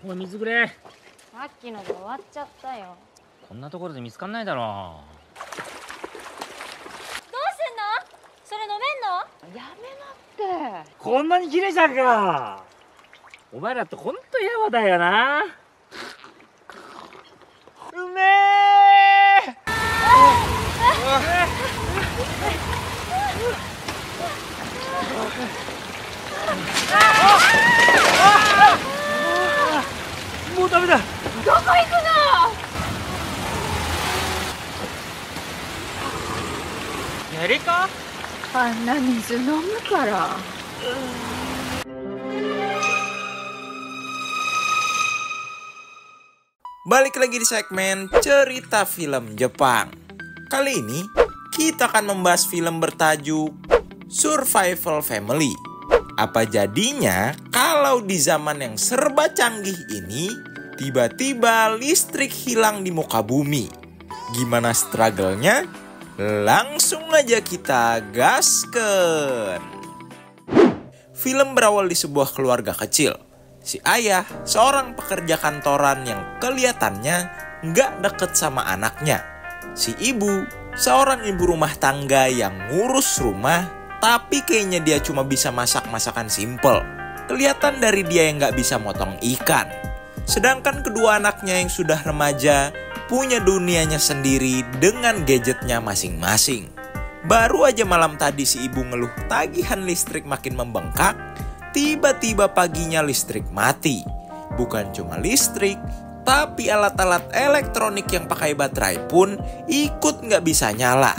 おい、水くれ。さっきので終わっちゃったよ。こんなところで見つかんないだろどうすんの？それ飲めんの？やめなって。う。こんなに綺麗じゃんか。お前らってほんとやわだよな。うめえ。もうダメだ。どこ行くの？やりか？あんな水飲むから。Balik lagi di segmen cerita film Jepang. Kali ini kita akan membahas film bertajuk Survival Family. Apa jadinya kalau di zaman yang serba canggih ini tiba-tiba listrik hilang di muka bumi? Gimana struggle-nya? Langsung aja kita gasken. Film berawal di sebuah keluarga kecil. Si ayah seorang pekerja kantoran yang kelihatannya nggak deket sama anaknya. Si ibu seorang ibu rumah tangga yang ngurus rumah, tapi kayaknya dia cuma bisa masak masakan simple. Kelihatan dari dia yang nggak bisa motong ikan. Sedangkan kedua anaknya yang sudah remaja punya dunianya sendiri dengan gadgetnya masing-masing. Baru aja malam tadi si ibu ngeluh tagihan listrik makin membengkak. Tiba-tiba paginya listrik mati. Bukan cuma listrik, tapi alat-alat elektronik yang pakai baterai pun ikut nggak bisa nyala.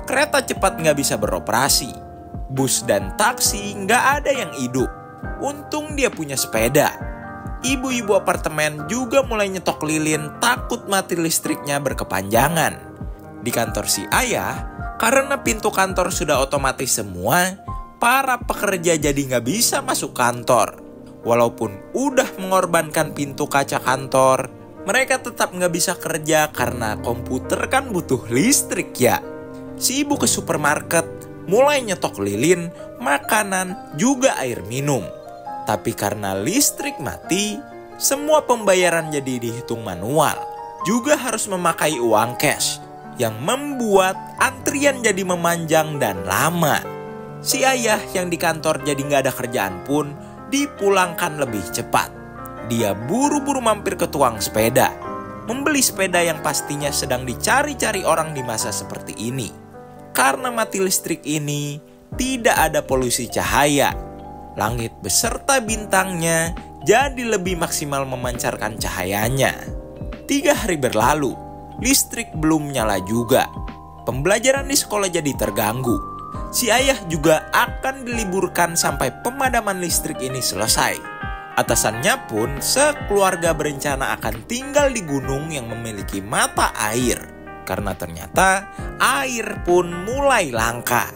Kereta cepat nggak bisa beroperasi. Bus dan taksi nggak ada yang hidup. Untung dia punya sepeda. Ibu-ibu apartemen juga mulai nyetok lilin takut mati listriknya berkepanjangan. Di kantor si ayah, karena pintu kantor sudah otomatis semua, para pekerja jadi nggak bisa masuk kantor. Walaupun udah mengorbankan pintu kaca kantor, mereka tetap nggak bisa kerja karena komputer kan butuh listrik ya. Si ibu ke supermarket, mulai nyetok lilin, makanan, juga air minum. Tapi karena listrik mati, semua pembayaran jadi dihitung manual. Juga harus memakai uang cash, yang membuat antrian jadi memanjang dan lama. Si ayah yang di kantor jadi nggak ada kerjaan pun dipulangkan lebih cepat. Dia buru-buru mampir ke tukang sepeda, membeli sepeda yang pastinya sedang dicari-cari orang di masa seperti ini. Karena mati listrik ini, tidak ada polusi cahaya. Langit beserta bintangnya jadi lebih maksimal memancarkan cahayanya. 3 hari berlalu, listrik belum nyala juga. Pembelajaran di sekolah jadi terganggu. Si ayah juga akan diliburkan sampai pemadaman listrik ini selesai. Atasannya pun sekeluarga berencana akan tinggal di gunung yang memiliki mata air. Karena ternyata air pun mulai langka.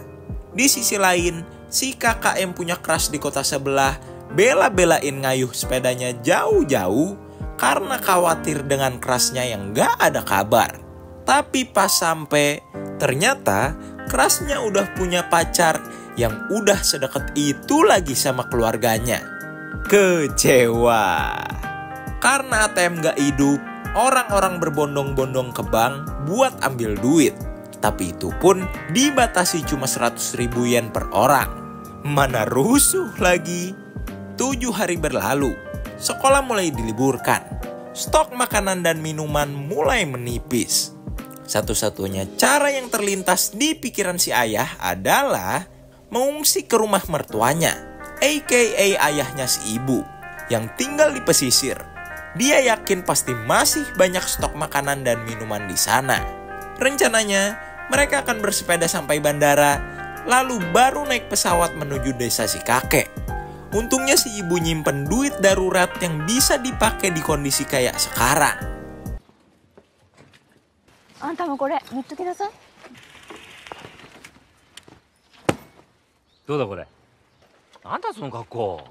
Di sisi lain, si kakak yang punya crush di kota sebelah bela-belain ngayuh sepedanya jauh-jauh karena khawatir dengan crushnya yang gak ada kabar. Tapi pas sampai, ternyata crushnya udah punya pacar yang udah sedekat itu lagi sama keluarganya. Kecewa. Karena ATM gak hidup, orang-orang berbondong-bondong ke bank buat ambil duit. Tapi itu pun dibatasi cuma 100.000 yen per orang. Mana rusuh lagi. 7 hari berlalu, sekolah mulai diliburkan. Stok makanan dan minuman mulai menipis. Satu-satunya cara yang terlintas di pikiran si ayah adalah mengungsi ke rumah mertuanya, aka ayahnya si ibu, yang tinggal di pesisir. Dia yakin pasti masih banyak stok makanan dan minuman di sana. Rencananya, mereka akan bersepeda sampai bandara, lalu baru naik pesawat menuju desa si kakek. Untungnya si ibu nyimpen duit darurat yang bisa dipakai di kondisi kayak sekarang. あんたもこれ塗っときなさい。どうだこれ。なんだその格好。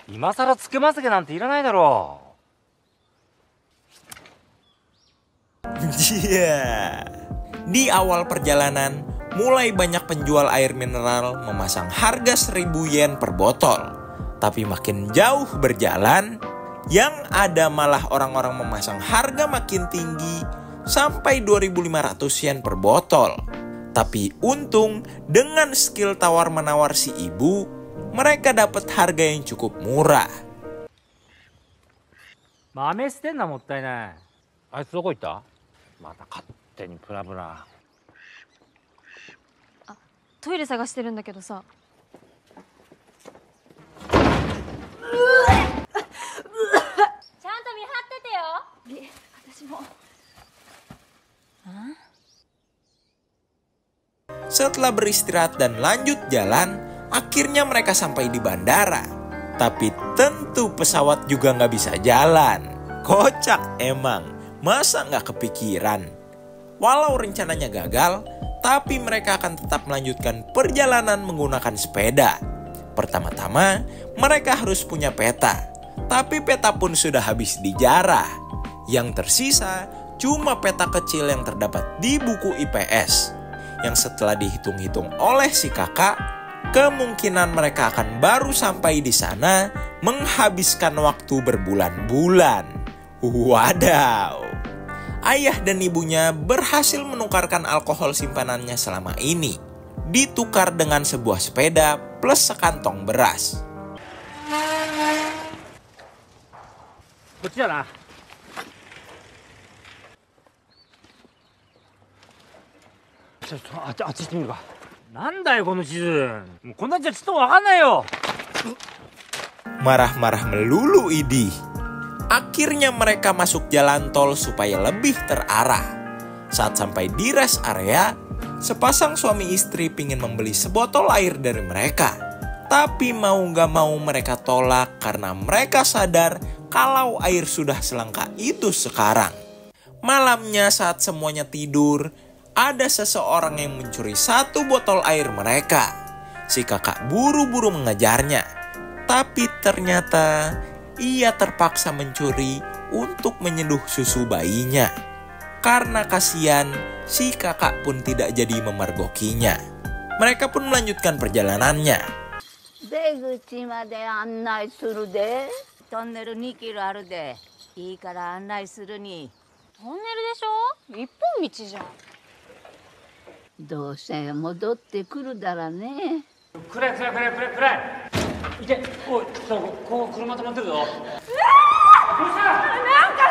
今さらつけまつげなんていらないだろう。Iya. Di awal perjalanan, mulai banyak penjual air mineral memasang harga 1.000 yen per botol. Tapi makin jauh berjalan, Yang ada malah orang-orang memasang harga makin tinggi sampai 2.500 yen per botol. Tapi untung dengan skill tawar-menawar si ibu, mereka dapat harga yang cukup murah. 豆捨てんのはもったいない。あいつどこ行った？また勝手にプラプラ。トイレ探してるんだけどさ。ちゃんと見張っててよ。私も。Setelah beristirahat dan lanjut jalan, akhirnya mereka sampai di bandara. Tapi tentu pesawat juga nggak bisa jalan. Kocak emang, masa nggak kepikiran? Walau rencananya gagal, tapi mereka akan tetap melanjutkan perjalanan menggunakan sepeda. Pertama-tama, mereka harus punya peta. Tapi peta pun sudah habis dijarah. Yang tersisa cuma peta kecil yang terdapat di buku IPS. Yang setelah dihitung-hitung oleh si kakak, kemungkinan mereka akan baru sampai di sana menghabiskan waktu berbulan-bulan. Wadaw! Ayah dan ibunya berhasil menukarkan alkohol simpanannya selama ini. Ditukar dengan sebuah sepeda plus sekantong beras. こっちだな。ちょっとあっち行ってみるか。なんだよこの地図。もうこんなんじゃちょっとわかんないよ。 Marah-marah melulu Idi. Akhirnya mereka masuk jalan tol supaya lebih terarah. Saat sampai di rest area, sepasang suami istri pingin membeli sebotol air dari mereka. Tapi mau gak mau mereka tolak karena mereka sadar kalau air sudah selangka itu sekarang. Malamnya saat semuanya tidur, ada seseorang yang mencuri satu botol air mereka. Si kakak buru-buru mengejarnya. Tapi ternyata ia terpaksa mencuri untuk menyeduh susu bayinya. Karena kasihan, si kakak pun tidak jadi memergokinya. Mereka pun melanjutkan perjalanannya. 出口まで案内するで。トンネル2キロあるで。いいから案内するに。トンネルでしょ？一本道じゃん。どうせ戻ってくるだらね。くらい。いけ。おい、こう車止まってるぞ。なんか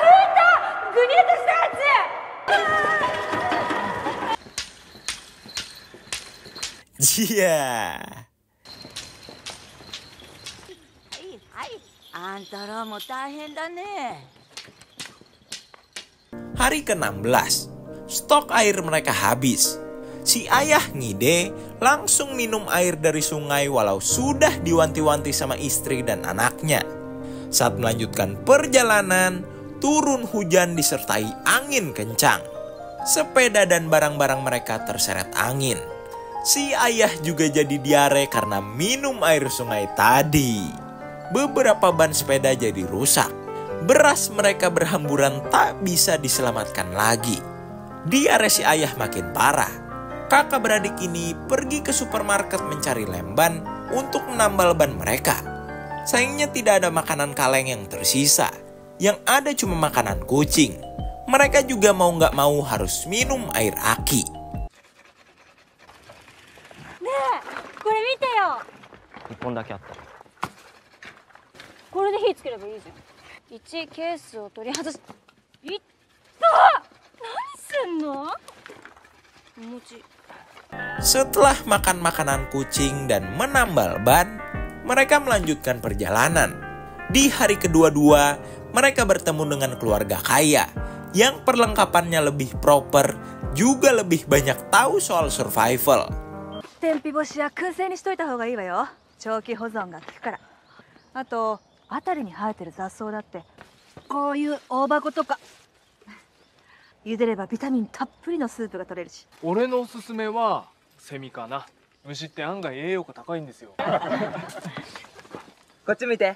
吹いた。グニュッとしたやつ。 Jia. はい。あんたらも大変だね。 Hari ke-16, stok air mereka habis. Si ayah ngide langsung minum air dari sungai walau sudah diwanti-wanti sama istri dan anaknya. Saat melanjutkan perjalanan, turun hujan disertai angin kencang. Sepeda dan barang-barang mereka terseret angin. Si ayah juga jadi diare karena minum air sungai tadi. Beberapa ban sepeda jadi rusak. Beras mereka berhamburan tak bisa diselamatkan lagi. Diare si ayah makin parah. Kakak beradik ini pergi ke supermarket mencari lem ban untuk menambal ban mereka. Sayangnya tidak ada makanan kaleng yang tersisa. Yang ada cuma makanan kucing. Mereka juga mau nggak mau harus minum air aki. ねえ、これ見てよ。一本だけあった。これで火つければいいじゃん。1ケースを取り外す。いった何すんの？お餅。 Setelah makan makanan kucing dan menambal ban, mereka melanjutkan perjalanan. Di hari kedua-dua, mereka bertemu dengan keluarga kaya yang perlengkapannya lebih proper, juga lebih banyak tahu soal survival. 天日干しや燻製にしといた方がいいわよ。長期保存が効くから。あと辺りに生えてる雑草だってこういう大箱とか茹でればビタミンたっぷりのスープが取れるし。俺のおすすめはセミかな。虫って案外栄養価高いんですよ。こっち見て。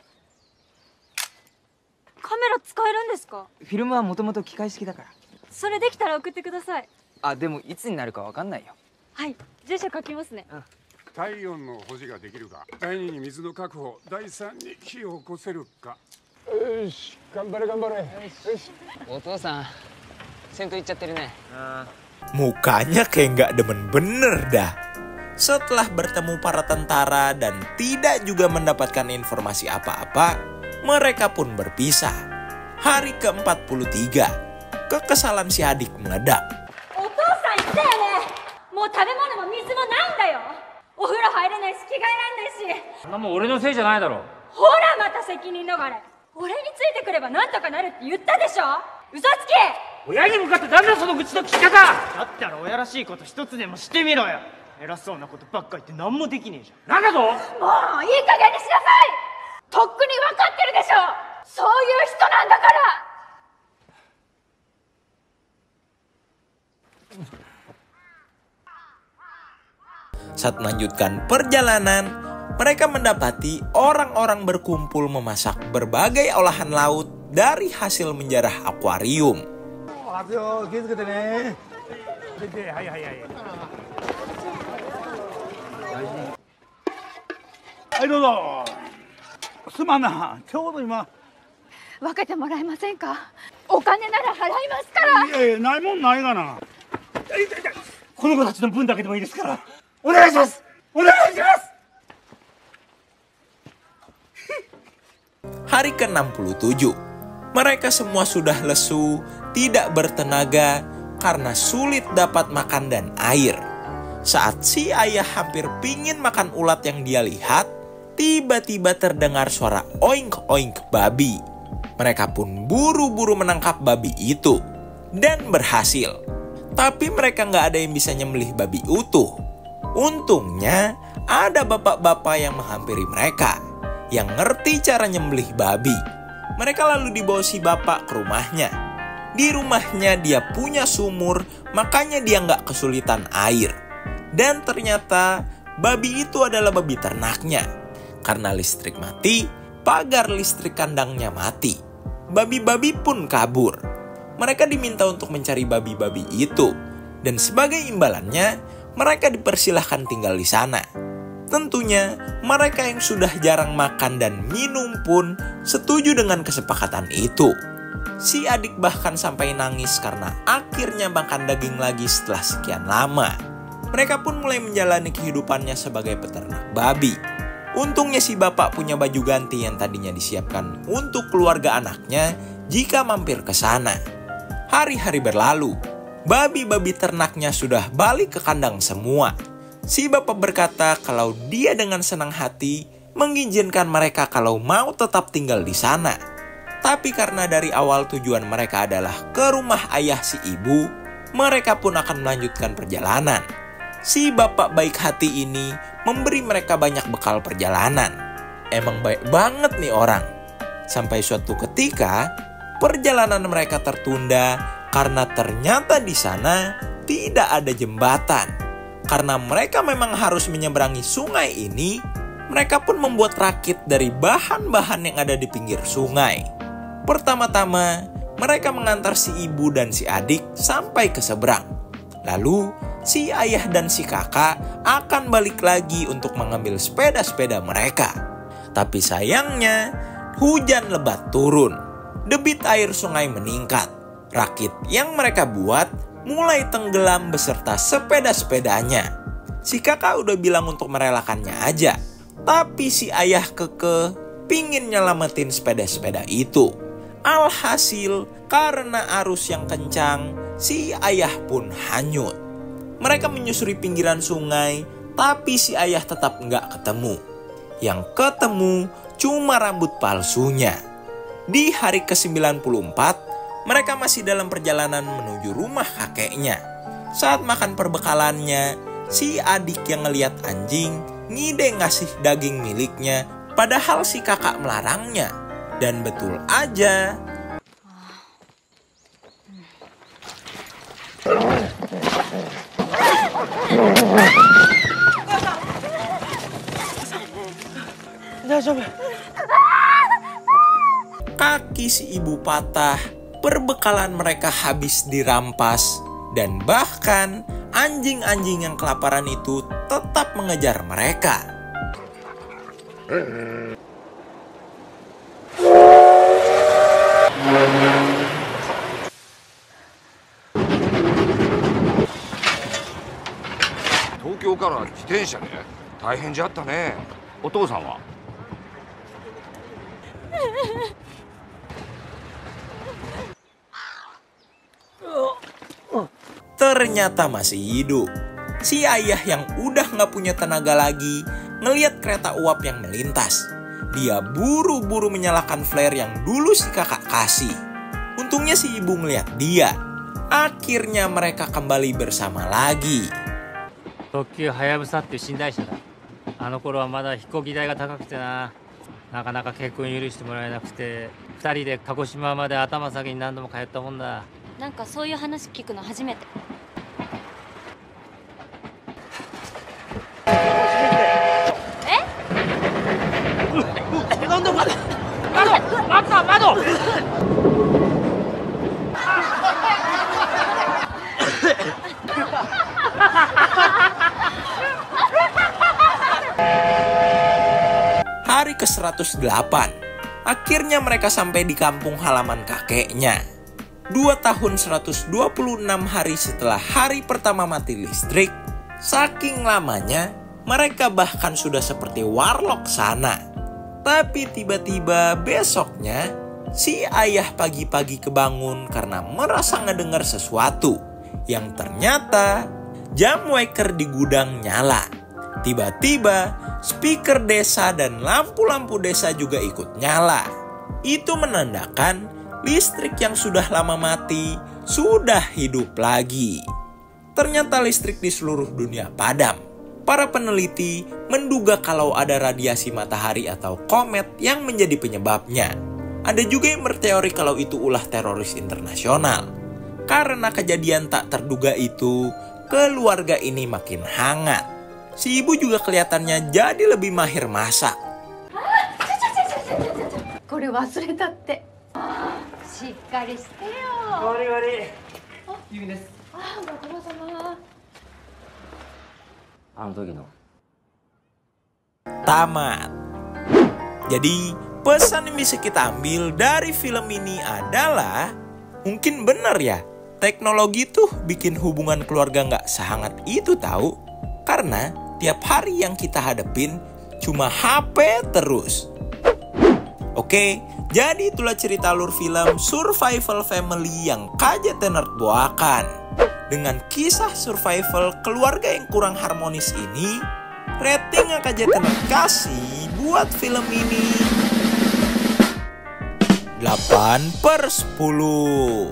カメラ使えるんですか？フィルムはもともと機械式だから。それできたら送ってください。あ、でもいつになるかわかんないよ。はい、住所書きますね。体温の保持ができるか、第2に水の確保、第3に火を起こせるか。お父さん先頭行っちゃってるね。 Mukanya kayak nggak demen bener dah. Setelah bertemu para tentara dan tidak juga mendapatkan informasi apa-apa, mereka pun berpisah. Hari ke-43, kekesalan si adik meledak. お父さん言ったよね。もう食べ物も水もないんだよ。お風呂入れないし着替えらんないし。そんなもん俺のせいじゃないだろ。ほらまた責任逃れ。俺についてくればなんとかなるって言ったでしょ。嘘つき。親に向かってなんだその口の利き方。だったら親らしいこと一つでもしてみろよ。偉そうなことばっか言って何もできねえじゃん。なんだと。もういい加減にしなさい。とっくに分かってるでしょ。そういう人なんだから。 Saat melanjutkan perjalanan, mereka mendapati orang-orang berkumpul memasak berbagai olahan laut dari hasil menjarah akuarium. Semana, ちょうど今。分けてもらえませんか。お金なら払いますから。いやいや、ないもんないがな。この子たちの分だけでもいいですから。お願いします。お願いします。 Hari ke-67, mereka semua sudah lesu, tidak bertenaga karena sulit dapat makan dan air. Saat si ayah hampir pingin makan ulat yang dia lihat, tiba-tiba terdengar suara oink-oink babi. Mereka pun buru-buru menangkap babi itu dan berhasil. Tapi mereka nggak ada yang bisa nyembelih babi utuh. Untungnya ada bapak-bapak yang menghampiri mereka yang ngerti cara nyembelih babi. Mereka lalu dibawa si bapak ke rumahnya. Di rumahnya dia punya sumur, makanya dia nggak kesulitan air. Dan ternyata babi itu adalah babi ternaknya. Karena listrik mati, pagar listrik kandangnya mati. Babi-babi pun kabur. Mereka diminta untuk mencari babi-babi itu. Dan sebagai imbalannya, mereka dipersilahkan tinggal di sana. Tentunya, mereka yang sudah jarang makan dan minum pun setuju dengan kesepakatan itu. Si adik bahkan sampai nangis karena akhirnya makan daging lagi setelah sekian lama. Mereka pun mulai menjalani kehidupannya sebagai peternak babi. Untungnya si bapak punya baju ganti yang tadinya disiapkan untuk keluarga anaknya jika mampir ke sana. Hari-hari berlalu, babi-babi ternaknya sudah balik ke kandang semua. Si bapak berkata kalau dia dengan senang hati mengizinkan mereka kalau mau tetap tinggal di sana. Tapi karena dari awal tujuan mereka adalah ke rumah ayah si ibu, mereka pun akan melanjutkan perjalanan. Si bapak baik hati ini memberi mereka banyak bekal perjalanan. Emang baik banget nih orang. Sampai suatu ketika, perjalanan mereka tertunda karena ternyata di sana tidak ada jembatan. Karena mereka memang harus menyeberangi sungai ini, mereka pun membuat rakit dari bahan-bahan yang ada di pinggir sungai. Pertama-tama, mereka mengantar si ibu dan si adik sampai ke seberang. Lalu, si ayah dan si kakak akan balik lagi untuk mengambil sepeda-sepeda mereka. Tapi sayangnya, hujan lebat turun. Debit air sungai meningkat. Rakit yang mereka buat mulai tenggelam beserta sepeda-sepedanya. Si kakak udah bilang untuk merelakannya aja. Tapi si ayah kekeh pingin nyelamatin sepeda-sepeda itu. Alhasil, karena arus yang kencang, si ayah pun hanyut. Mereka menyusuri pinggiran sungai, tapi si ayah tetap nggak ketemu. Yang ketemu cuma rambut palsunya. Di hari ke-94, mereka masih dalam perjalanan menuju rumah kakeknya. Saat makan perbekalannya, si adik yang ngeliat anjing ngide ngasih daging miliknya, padahal si kakak melarangnya. Dan betul aja, kaki si ibu patah, perbekalan mereka habis dirampas, dan bahkan anjing-anjing yang kelaparan itu tetap mengejar mereka. から自転車で大変じゃったね。お父さんは？Ternyata masih hidup. Si ayah yang udah nggak punya tenaga lagi ngeliat kereta uap yang melintas. Dia buru-buru menyalakan flare yang dulu si kakak kasih. Untungnya si ibu ngeliat dia. Akhirnya mereka kembali bersama lagi. 特急はやぶさっていう寝台車だ。あの頃はまだ飛行機代が高くてな、なかなか結婚許してもらえなくて、2人で鹿児島まで頭下げに何度も通ったもんだ。なんかそういう話聞くの初めて。Hari ke-108, akhirnya mereka sampai di kampung halaman kakeknya. 2 tahun 126 hari setelah hari pertama mati listrik, saking lamanya mereka bahkan sudah seperti warlock sana. Tapi tiba-tiba besoknya, si ayah pagi-pagi kebangun karena merasa ngedengar sesuatu. Yang ternyata jam waker di gudang nyala. Tiba-tiba speaker desa dan lampu-lampu desa juga ikut nyala. Itu menandakan listrik yang sudah lama mati sudah hidup lagi. Ternyata listrik di seluruh dunia padam. Para peneliti menduga kalau ada radiasi matahari atau komet yang menjadi penyebabnya. Ada juga yang berteori kalau itu ulah teroris internasional. Karena kejadian tak terduga itu, keluarga ini makin hangat. Si ibu juga kelihatannya jadi lebih mahir masak. これ忘れたって。しっかりしてよ。悪い悪い。ゆみです。あ、ご苦労様。あの時の。Tamat. Jadi pesan yang bisa kita ambil dari film ini adalah, mungkin benar ya, teknologi tuh bikin hubungan keluarga nggak sehangat itu tahu. Karena tiap hari yang kita hadepin cuma HP terus. Oke, jadi itulah cerita alur film Survival Family yang KJT Nerd bawakan. Dengan kisah survival keluarga yang kurang harmonis ini, rating yang KJT Nerd kasih buat film ini 8/10.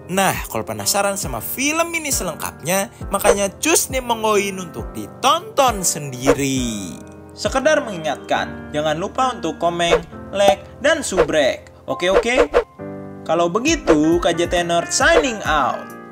Nah, kalau penasaran sama film ini selengkapnya, makanya cus nih mengoin untuk ditonton sendiri. Sekedar mengingatkan, jangan lupa untuk komen, like, dan subrek. Oke? Kalau begitu, KJT Nerd signing out.